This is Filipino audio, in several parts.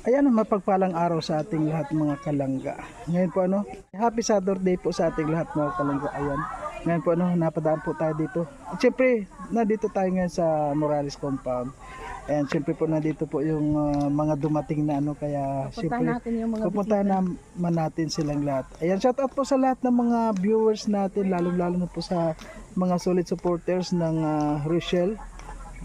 Ayan, mapagpalang araw sa ating lahat mga kalangga. Ngayon po happy Saturday po sa ating lahat mga kalangga. Ayan. Ngayon po napadaan po tayo dito. At syempre, nandito tayo ngayon sa Morales Compound. And syempre po nandito po yung mga dumating na kaya syempre pupuntahan naman natin silang lahat. Ayan, shout out po sa lahat ng mga viewers natin, lalo na po sa mga solid supporters ng Rochelle.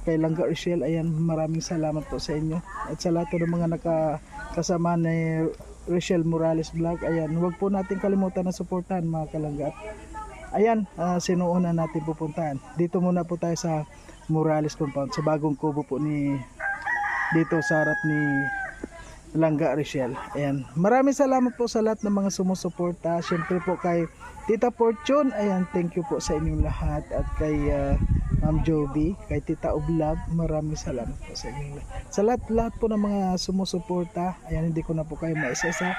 Kay Langga Rochelle, ayan, maraming salamat po sa inyo. At sa lahat ng mga nakasama ni Rochelle Morales Vlog, ayan, huwag po natin kalimutan na suportahan mga kalangga. Ayan, sinuuna natin pupuntahan. Dito muna po tayo sa Morales Compound, sa bagong kubo po dito sa harap ni Langga Rochelle. Ayan, maraming salamat po sa lahat ng mga sumusuporta. Siyempre po kay Tita Fortune, ayan, thank you po sa inyong lahat. At kay Ma'am Joby, kay Tita Oblab, maraming salamat po sa inyong lahat. Sa lahat po ng mga sumusuporta, ayan, hindi ko na po kayo maisa-isa.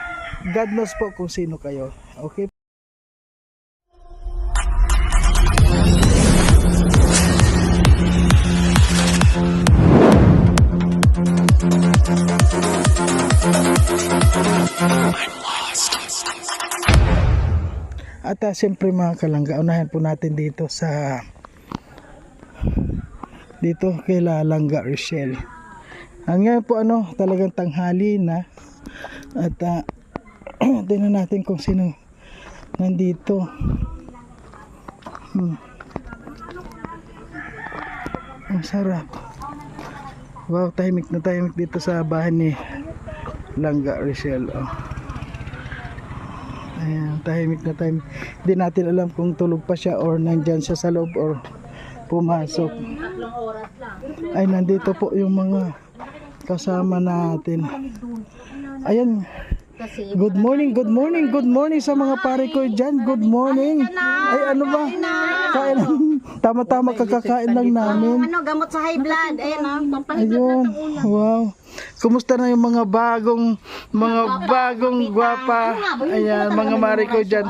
God knows po kung sino kayo. Okay? At siyempre mga kalangga, unahin po natin dito kay Langga Rochelle. Ngayon po talagang tanghali na. At tingnan natin kung sino nandito. Ang sarap. Wow, tahimik na tahimik dito sa bahay ni Langga Rochelle. Ayan, tahimik na tahimik. Hindi natin alam kung tulog pa siya or nandyan siya sa loob or pumasok. Ay, nandito po yung mga kasama natin. Ayan. Good morning sa mga pare ko dyan. Good morning. Ay, ano ba? Kain lang. Tama-tama kakakain lang namin. Gamot sa high blood. Ayun. Wow. Kumusta na yung mga bagong gwapa? Ayan, mga mare ko dyan.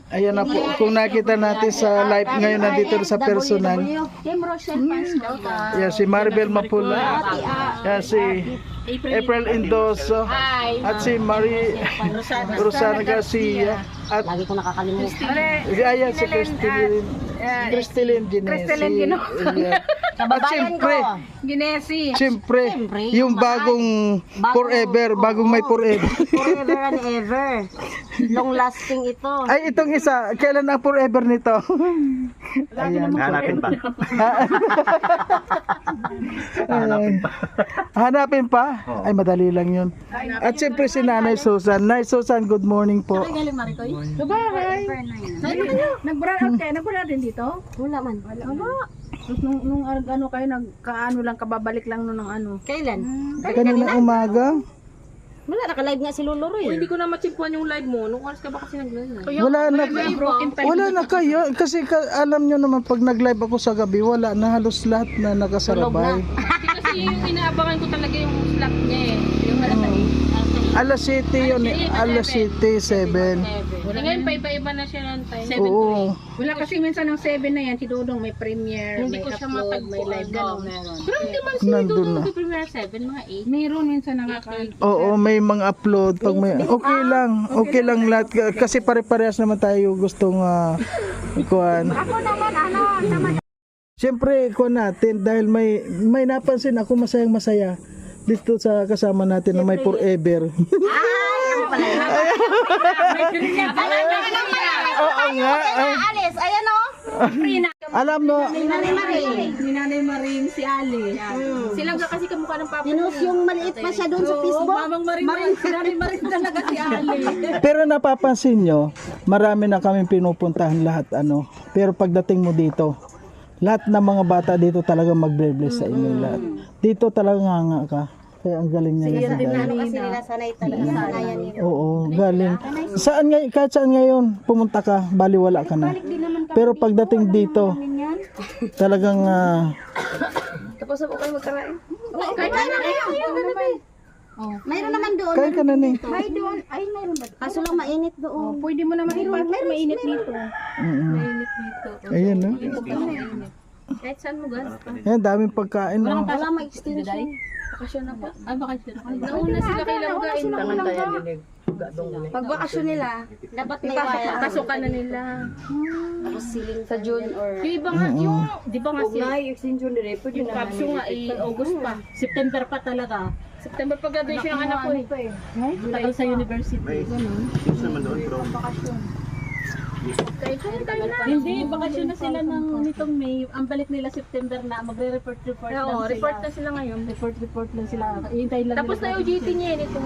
Ayan na po. Kung nakita natin sa live ngayon nandito sa personal. Ayan, si Maribel Mapula. Ayan, si April Indoso. At si Marie Rosana Garcia. At lagi ko nakakalimutan. ayan, si Cristelyn Ginesi. At Ginesi. siyempre, yung bagong forever, bagong may forever. Forever and ever. Long lasting ito. Ay, itong isa, kailan ang forever nito? Ayan. Hanapin pa. Hanapin pa? Ay, madali lang yun. At siyempre si Nanay Susan. Nanay Susan, good morning po. Sabay. Nag-brown out kayo? Nag-brown din dito? Wala man. Nung kayo nagkaano lang, kababalik lang nung Kailan? Kanina umaga. Wala, naka-live nga si Lolo Roy. Hindi ko na matsimpuan yung live mo. Nung oras ka ba kasi nag-live? Wala na kayo. Kasi alam nyo naman, pag nag-live ako sa gabi, wala na, halos lahat na nakasarabay. Kasi yung inaabangan ko talaga yung slot niya eh. Yung Alas 7 yun eh. Alas 7, 7. Ngayon pa iba-iba na siya ng time. 7 to Oo. Wala kasi minsan ng 7 na yan, si Dodong may premiere, Hindi may ko siya upload, may live, matagpuan. gano'n. Pero hindi man si Nandun Dudong na. nag-premiere 7, mga 8. Meron minsan Oo, may mga upload pag may okay lang lahat kasi pare-parehas naman tayo gustong kuan. Ako naman, Siyempre, kuan natin dahil may napansin ako masayang-masaya dito sa kasama natin na may forever. Oo nga. Alis, ayan o. Alam mo, ni Nanay Maring, si Ali. Silang kasi kamukha ng papa. Pinost yung maliit pa siya doon sa Facebook. Mamang Maring. Si Nanay Maring talaga si Ali. pero napapansin nyo, marami na kaming pinupuntahan lahat Pero pagdating mo dito, lahat ng mga bata dito talaga magbe-bless sa inyo lahat. Dito talaga nga ka. Kaya ang galing niya. Kasi nila sanay talaga. Sanayan nila. Oo, galing. Kahit saan ngayon pumunta ka, baliwala ka na. Pero pagdating dito, talagang Tapos ako kayo magkarain. Mayroon naman doon. kaya ka na ni. Ay, doon. Ay, mayroon ba? Kaso lang mainit doon. Pwede mo naman ipat, mainit dito. Ayan no. Kahit saan mo gas. Yan, daming pagkain. No? Wala ma-extension. Bakasyon na po. Ay, bakasyon na. Nauna sila kay Langgain. Pag bakasyon nila, dapat may bayad. Pasukan na nila. Tapos ceiling sa June or... Yung iba nga, yung, di ba nga extension nila, pwede yung capsule nga August pa. September pa talaga. September pa graduation ng anak ko eh. Tagal sa university. Kahit kung tayo na. Hindi, bakasyon na sila nitong May. Ang balik nila September na magre-report lang Oo, sila. report na sila ngayon. Report lang sila. Iintayin lang Tapos na nila yung GT niya eh. Nito.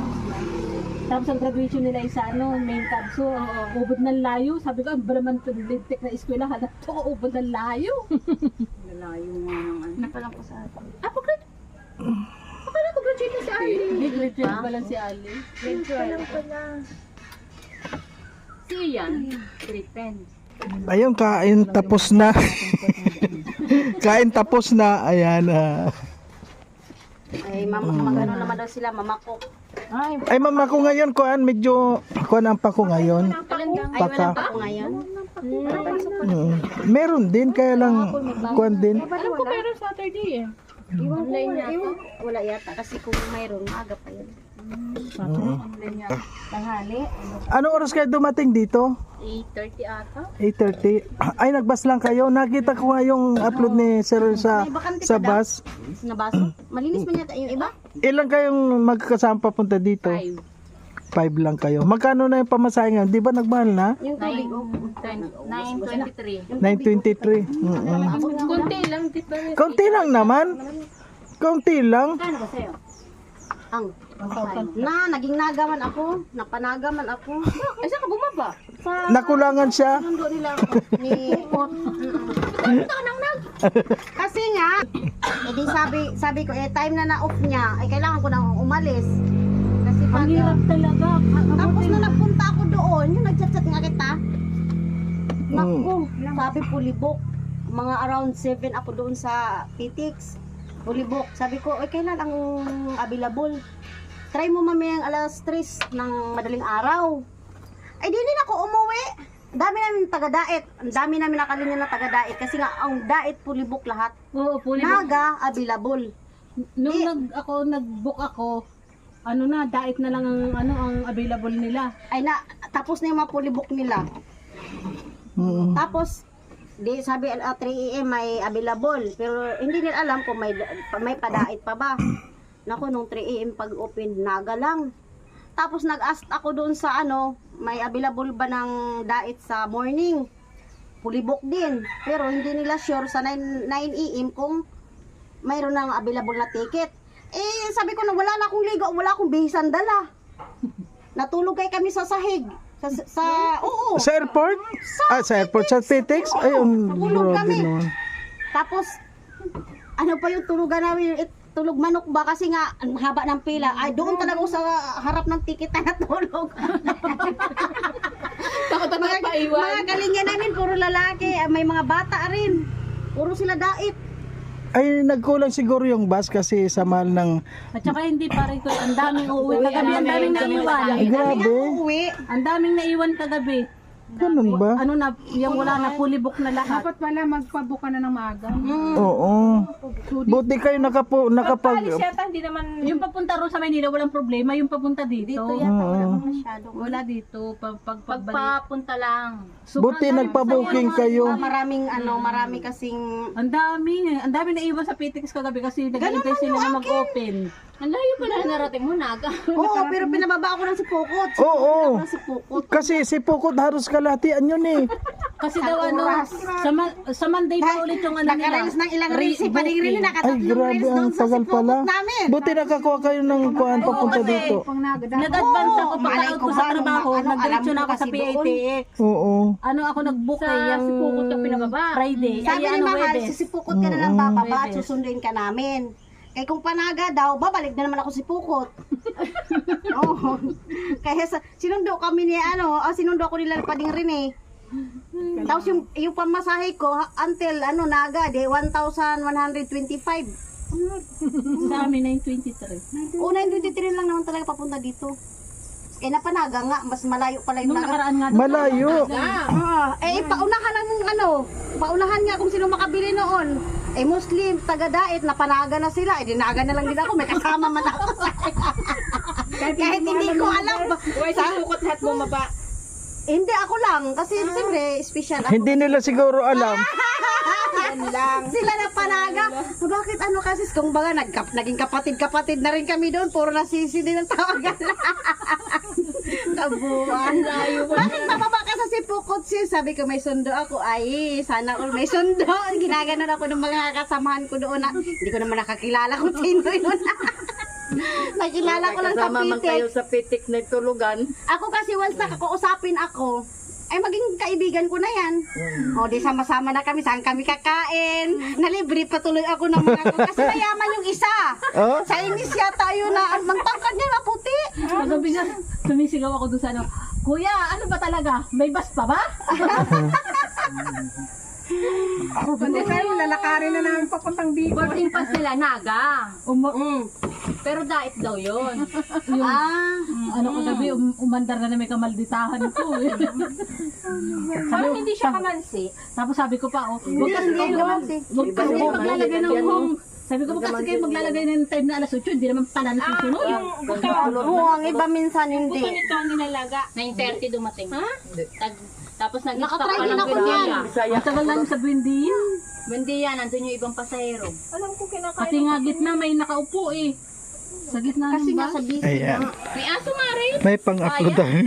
Tapos ang graduation nila isa main capsule. Ubod ng layo. Sabi ko, ang balaman ito lintik na eskwela. Hanap to, ubod ng layo. Napalang ko sa atin. Akala ko graduate na si Ali. Hindi, grade 12 pa lang si Ali. Grade 12 pala. Si Ian, grade 10. Ayun, kain tapos na. Kain tapos na. Ayan. Ay, magano naman daw sila, mamakok. Ay, mama ko ngayon, kuan, medyo, kuan ang pa ko ngayon. Ay, Paka. wala pa ako ngayon. Meron din, kaya lang, kuan din. Alam ko meron Saturday eh. Online niya ako. Wala yata, kasi kung mayroon, maaga pa yun. Tanghali. Anong oras kayo dumating dito? 8:30 ata. 8:30. Ay, nagbas lang kayo. Nakita ko nga yung upload ni Sir sa bus. Nabaso? Malinis man yata yung iba? Ilan kayong magkasama papunta dito? 5 lang kayo. Magkano na yung pamasahe ngayon? Di ba nagmahal na? Yung tubig, 9:23. 923. Kunti lang, di ba? Kaunti lang naman. Kaunti lang. Kano ba sa'yo? Naging nagaman ako. Napanagaman ako. Ay, saan ka bumaba? Nakulangan siya. Sundo nila ako ni Pot. Kasi nga, edi sabi ko, time na na-off niya, ay kailangan ko nang umalis. Kasi Ang hirap talaga. tapos na nagpunta ako doon, yung nagchat-chat nga kita. Naku, sabi pulibok. Mga around 7 ako doon sa PTX. Pulibok. Sabi ko, kailan ang available? Try mo mamayang alas 3 ng madaling araw. Ay, di din ako umuwi. Ang dami namin taga-dait. Ang dami namin nakalinya na taga-dait. Kasi nga, ang dait pulibok lahat. Oo, puli. Naga, available. Nung nag-book ako, dait na lang ang available nila. Ay tapos na yung mga pulibok nila. Tapos, sabi 3 AM may available. Pero hindi nila alam kung may padait pa ba. Naku, nung 3 AM pag open, naga lang. Tapos nag-ask ako doon sa may available ba ng dait sa morning. Pulibok din. Pero hindi nila sure sa 9 AM kung mayroon ng available na ticket. Sabi ko na wala na akong ligo, wala akong bihisan dala. Natulog kami sa sahig. Oo. Sa airport? Sa airport. Sa PTX? Ay, Natulog grabe kami. naman. Tapos, pa yung tulugan namin? Tulog manok ba? Kasi nga, ang haba ng pila. Ay, doon talaga ako sa harap ng ticket na natulog. Takot na paiwan. Mga kalinga namin, puro lalaki. May mga bata rin. Puro sila dait. Ay, nagkulang siguro yung bus kasi sa mahal ng... At saka hindi pa rin ang daming uuwi kagabi, ang daming naiwan. Ay, grabe. Uuwi. Ang daming naiwan kagabi. Ganun ba? Yung wala na fully book na lahat. Dapat pala magpabuka na ng maaga. Oo. Buti kayo nakapag... Alis yata, hindi naman... Yung papunta ron sa Maynila, walang problema. Yung papunta dito. Dito yata, wala pa masyado. Wala dito. Pagbalik. Pagpapunta lang. Buti nagpa-booking kayo. Marami kasing... Ang dami naiwan sa PTX kagabi kasi nag-aantay sila na mag-open. Ang layo pala narating mo, Naga. Oo, pero pinababa ako ng si Pukot. Oo. Si Pukot. Kasi si Pukot halos kalahatian yun eh. Kasi daw oras. sa Monday pa ulit yung nila. Naka-reels ng ilang reels. Si Paning-Reel Ay, nakatatlong grabe reels ang doon sa si tagal pala. Pukot namin. Buti nakakuha kayo ng kuhaan papunta kasi- dito. Pang nagada. Nag-advance ako malay pagkaod ko ko ba sa nung trabaho. alam Nag-diretso ko na ako sa kasi doon. PATX. Oo. Ako nag-book Sa si Pukot ka pinababa. Friday. Sabi ni Mahal, Webes. si Pukot ka na lang bababa at susunduin ka namin. Kaya kung panaga daw, babalik na naman ako si Pukot. Oo. Kaya sinundo kami ni sinundo ako nila Pading Rene. Tapos yung pamasahe ko until Naga de 1,125. Sa amin 923. O 923 lang naman talaga papunta dito. Napanaga nga, mas malayo pala yung Nung Naga. nakaraan nga. Malayo. Paunahan nga kung sino makabili noon. Muslim, taga-dait, napanaga na sila. Dinaga na lang din ako, may kasama man ako. Kahit hindi ko alam. Sukot lahat bumaba. Hindi ako lang, kasi siyempre, special ako. Hindi nila siguro alam. Sila na panaga. Bakit ano kasi, kung baga, naging kapatid-kapatid na rin kami doon. Puro nasisi din ang tawagan. Tabuan. Bakit mababa ka sa Sipukot sis? Sabi ko may sundo ako. Ay, sana all may sundo. Ginaganon ako ng mga kasamahan ko doon na hindi ko naman nakakilala kung sino yun. Nakilala ko lang sa Kasama man kayo pitik. sa pitik na tulugan. Ako kasi once nakakausapin ako, ay maging kaibigan ko na yan. O di sama-sama na kami, saan kami kakain. Nalibre patuloy ako ng mga ko. Kasi mayaman yung isa. Oh? Sa inis yata yun na, ang tangkad niya maputi. Kagabi nga, sumisigaw ako doon sa ano, Kuya, ano ba talaga? May bus pa ba? Kundi kayo, lalakarin na namin papuntang Bicol. Boarding pass nila, naga. Pero dait daw yun. Ano kagabi, umandar na may kamalditahan ko. Parang hindi siya kamansi. Tapos sabi ko pa, Huwag kasi kayo naman si. huwag kasi kayo maglalagay ng home. Sabi ko, huwag kasi kayo maglalagay ng time na alas 8, hindi naman pala nasusunod. Oo, ang iba minsan hindi. Gusto nito ang nilalaga. 9:30 dumating. Ha? Tapos nag-stop Nakatry ka din ng ako niyan. Ang tagal namin sa Buendia. Buendia, nandun yung ibang pasahero. Kasi nga gitna may nakaupo eh. Sa gitna Kasi ng nga bus. sa busy. Ayan. May aso Mare. May pang-upload tayo.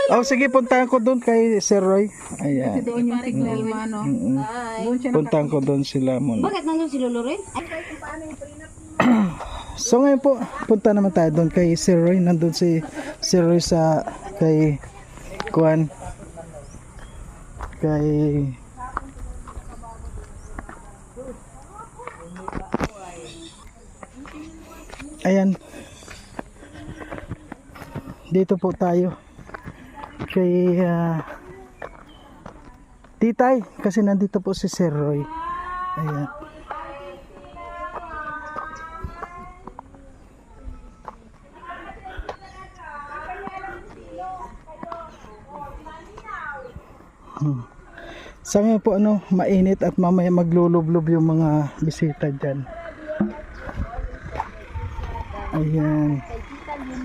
Oh, sige, puntahan ko doon kay Sir Roy. Ayan. Doon yung problema, no? Mm-mm. Doon siya Puntahan ko doon sila muna. Bakit nandun si Lolo rin? So ngayon po, punta naman tayo doon kay Sir Roy. Nandun si Sir Roy sa kay Kuan. Kay ayan, dito po tayo kay Titay kasi nandito po si Sir Roy. Ayan. Sa ngayon po mainit at mamaya maglulublob yung mga bisita dyan. Ayan.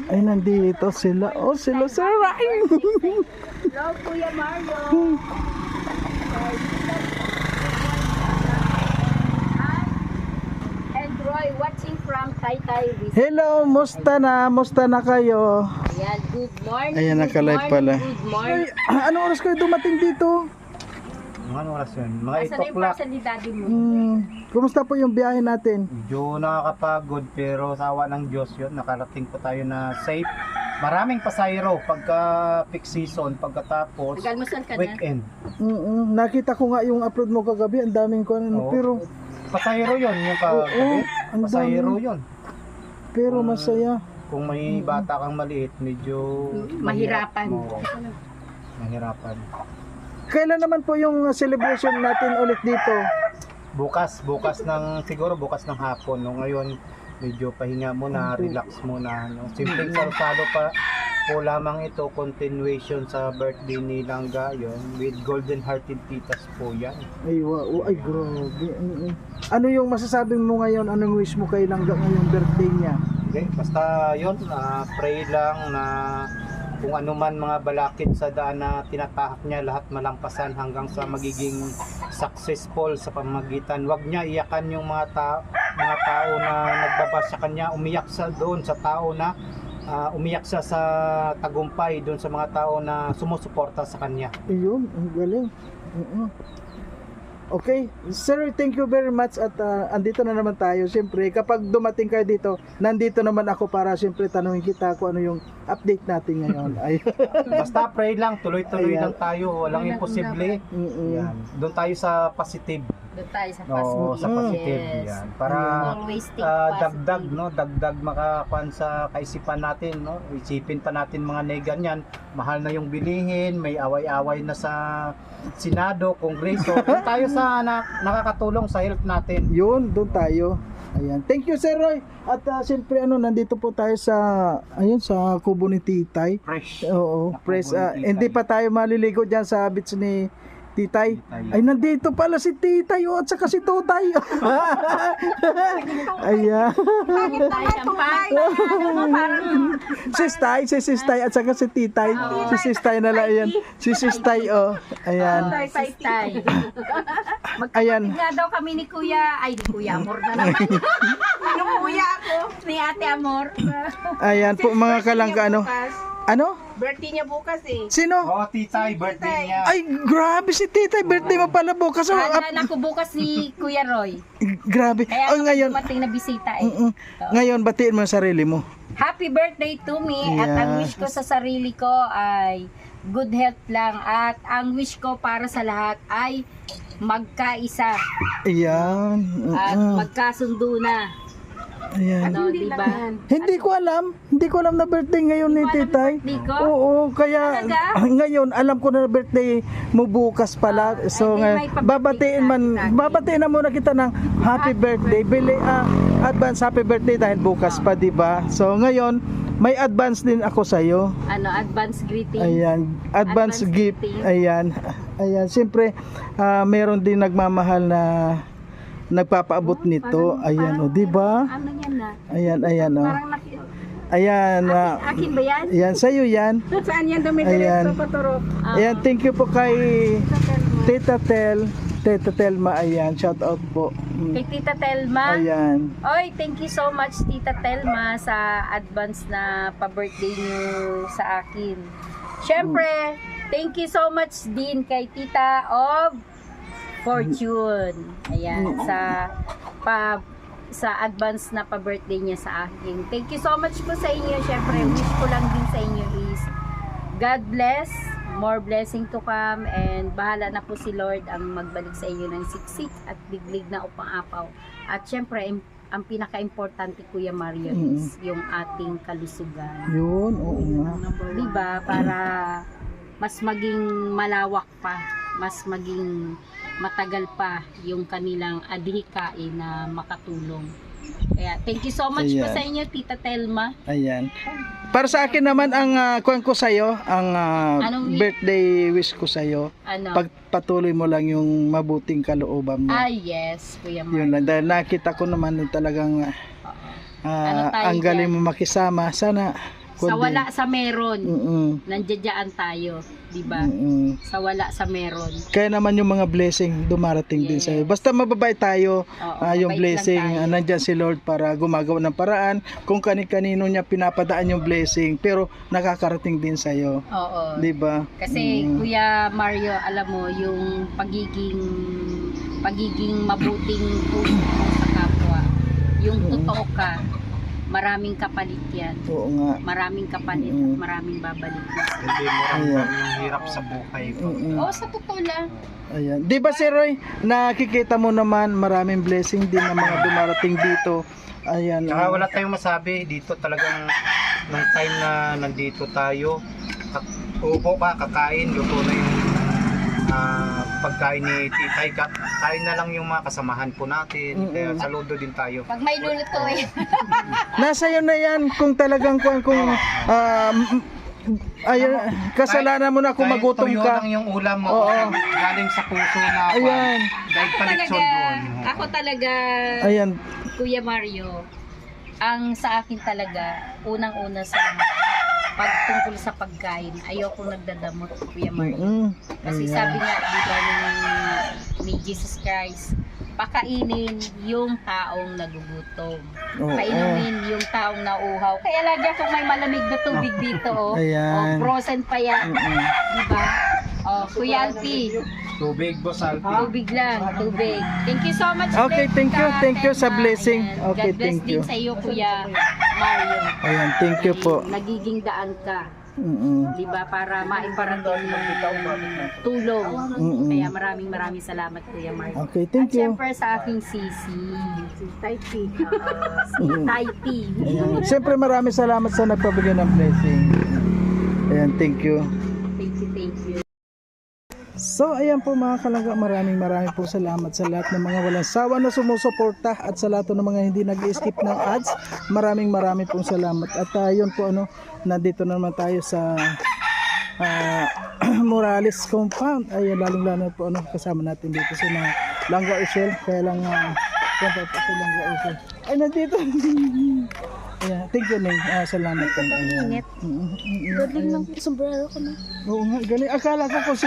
Ay, nandito sila. Oh, sila Sir Ryan. Hello, Kuya Mario. And Roy, watching from Taytay. Hello, musta na kayo? Ayan, good morning. Ayan, naka-live pala. Good morning. Ano oras kayo dumating dito? Mga oras yun? Mga 8 Asan na yung o'clock. parcel ni daddy mo? Kumusta po yung biyahe natin? Medyo nakakapagod pero sa awa ng Diyos yun, nakarating po tayo na safe. Maraming pasayro pagka peak season, pagkatapos Nag-almusal ka na? weekend. Nakita ko nga yung upload mo kagabi, ang daming ko Oo. pero Pasayro yun, yung kagabi. ang Pasayro dami. yun. Pero masaya. Kung may bata kang maliit, medyo Mahirapan. Oo. Mahirapan. Kailan naman po yung celebration natin ulit dito? Bukas siguro bukas ng hapon. No? Ngayon, medyo pahinga muna, relax muna. No? Simpleng salo-salo pa po lamang ito, continuation sa birthday ni Langga, yon with Golden Hearted Titas po yan. Ay, wow. Ay, grabe. Ano yung masasabi mo ngayon? Anong wish mo kay Langga ngayong birthday niya? Okay, basta yun, pray lang na kung ano man mga balakid sa daan na tinatahak niya, lahat malampasan hanggang sa magiging successful sa pamamagitan. Huwag niya iyakan yung mga tao na nagbabas sa kanya, umiyak sa doon sa tao na umiyak siya sa tagumpay doon sa mga tao na sumusuporta sa kanya. Ayun, ang galing. Okay, sir, thank you very much at andito na naman tayo. Siyempre, kapag dumating kayo dito, nandito naman ako para siyempre tanungin kita kung ano yung update natin ngayon. Ay. Basta pray lang, tuloy-tuloy Ayan. lang tayo, walang imposible. Yan. Doon tayo sa positive. Doon tayo sa Oo, sa positive. Yes. Yan. Para Always think positive. dagdag, no, dagdag makakuan sa kaisipan natin, no. Isipin pa natin mga ganyan, mahal na yung bilihin, may away-away na sa Senado, Kongreso. Doon tayo sa nakakatulong sa health natin. Yun, doon tayo. Ayan. Thank you, Sir Roy. At siyempre nandito po tayo sa sa kubo ni Titay. Fresh. Oo, Na press. kubo ni Titay. Hindi pa tayo maliligo diyan sa beach ni Titay. Ay, nandito pala si Titay at saka si Tutay. Ayan. Si Sistay at saka si Titay. Si Sistay na lang yan. Si Sistay, oh. Ayan. Tay. Ayan. Nga daw kami ni Kuya, ay di Kuya Amor na naman. Yung Kuya ako, ni Ate Amor. Ayan po mga kalangga, ano? Ano? Birthday niya bukas eh. Sino? Oo, titay, birthday niya. Ay, grabe si Titay. Birthday mo pala bukas. Oh, Naalala ko bukas si Kuya Roy. grabe. Kaya Oh, ngayon. dumating na bisita eh. Ngayon, batiin mo ang sarili mo. Happy birthday to me at ang Yeah. wish ko sa sarili ko ay good health lang at ang wish ko para sa lahat ay magkaisa Ayan. at magkasundo na. Ayan. Ano, di ba? Hindi ko alam. Hindi ko alam na birthday ngayon ni Titay. birthday ko? Oo, kaya Talaga? ngayon alam ko na birthday mo bukas pala. So di may pa-birthday babatiin na muna kita ng happy birthday. Bili advance happy birthday dahil bukas pa, 'di ba? So ngayon may advance din ako sa iyo. Ano, advance greeting. Ayan, advance Advance gift. greeting. Ayan. Ayan, siyempre meron din nagmamahal na nagpapaabot nito. Ayan, oh, 'di ba? Ano yan na? Ayan, oh. Parang Ayan, akin ba yan? ayan sa'yo yan. Saan yan Ayan. dumidiretso paturo? Ayan, thank you po kay Tita Telma, ayan, shout out po. Kay Tita Telma. Ayan. Oy, thank you so much Tita Telma sa advance na pa-birthday niyo sa akin. Syempre, thank you so much din kay Tita of Fortune. Ayan, sa advance na pa-birthday niya sa akin. Thank you so much po sa inyo. Syempre, wish ko lang din sa inyo is God bless, more blessing to come, and bahala na po si Lord ang magbalik sa inyo ng siksik at biglig na upang-apaw. At syempre, ang pinaka-importante, Kuya Mario, is yung ating kalusugan. Yun, oo nga. Diba? Para mas maging malawak pa, mas maging matagal pa yung kanilang adhikain na makatulong. Kaya thank you so much po Ayan. sa inyo, Tita Telma. Ayan. Para sa akin naman, ang kuwan ko sa'yo, ang Anong wish? birthday wish ko sa'yo, Ano? pagpatuloy mo lang yung mabuting kalooban mo. Yes, Kuya Yun Mark. lang. Dahil nakita ko naman na talagang Ano tayo ang galing dyan? mo makisama. Sana. Sa wala sa meron, Mm-mm. nandiyan tayo, di ba? Mm-mm. Sa wala sa meron. Kaya naman yung mga blessing dumarating din Yes. sa'yo. Basta mababait tayo, Oo, yung mabait blessing, lang tayo. nandyan si Lord para gumagawa ng paraan. Kung kani-kanino niya pinapadaan yung blessing, pero nakakarating din sa'yo. Oo. Di ba? Kasi Kuya Mario, alam mo, yung pagiging mabuting puso mo sa kapwa, yung totoo ka, maraming kapalit yan. Oo nga. Maraming kapalit at maraming babalik na. Hindi mo ramdam yung hirap sa buhay. Oo, sa totoo lang. Ayan. Di ba si Roy, nakikita mo naman maraming blessing din na mga dumarating dito. Ayan. Tsaka wala tayong masabi dito talagang nung time na nandito tayo, upo ka, kakain, luto na yung pagkain ni Titay. Kain na lang yung mga kasamahan po natin. Kaya saludo din tayo. Pag may lulutuin. Nasa iyo na yan kung talagang kung ayun, kasalanan mo na kung Kahit magutom tuyo ka. lang yung ulam mo, Oo. galing sa puso na Ayan. dahil palitson doon. Ako talaga, Ayan. Kuya Mario, ang sa akin talaga, unang-una sa pagtungkol sa pagkain, ayoko nagdadamot, Kuya Mario. Kasi Ayan. sabi nga, di ba, ni Jesus Christ, pakainin yung taong nagugutom. Oo. Painumin yung taong nauuhaw. Kaya lagi akong may malamig na tubig dito, oh. Ayan. Frozen pa yan. Di ba? Oh, Kuya Alpi, Tubig, Boss Alpi. tubig lang, tubig. Thank you so much. Okay, thank you. Tita Thank you sa Telma. blessing. Ayan. Okay, God bless thank din you. sa iyo, Kuya Mario. Ayan, thank you po. Nagiging daan ka. Mm-mm. Di ba, para maiparating ng tulong. Kaya maraming salamat, Kuya Mark. Okay, At thank you. syempre sa aking sisi, si Taiti. Si Taiti. Ayan. Siyempre maraming salamat sa nagpabigay ng blessing. Ayan, thank you. Thank you. So ayan po mga kalangga, maraming po salamat sa lahat ng mga walang sawa na sumusuporta at sa lahat ng mga hindi nag-skip ng ads. Maraming pong salamat. At yun po nandito na naman tayo sa Morales compound. Ayun, lalong-lalo po ano, kasama natin dito sa Langga Usual. Kaya lang punta po sa Langga Usual. Ay, nandito. Ayan, thank you, Ning. Salamat po. Init. Godling lang sombrero ko na. Oo nga, galing. Akala ko kasi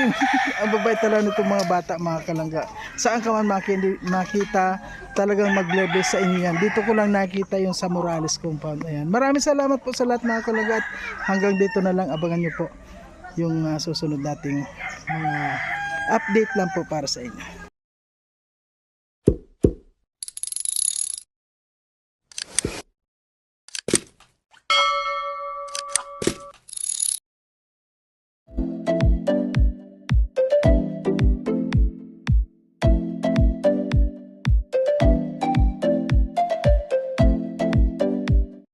ang babait talaga nitong mga bata, mga kalangga. Saan ka man makita, talagang mag-bless sa inyo yan. Dito ko lang nakita yung sa Morales compound. Ayan. Maraming salamat po sa lahat mga kalangga. At hanggang dito na lang, abangan nyo po yung susunod nating mga update lang po para sa inyo.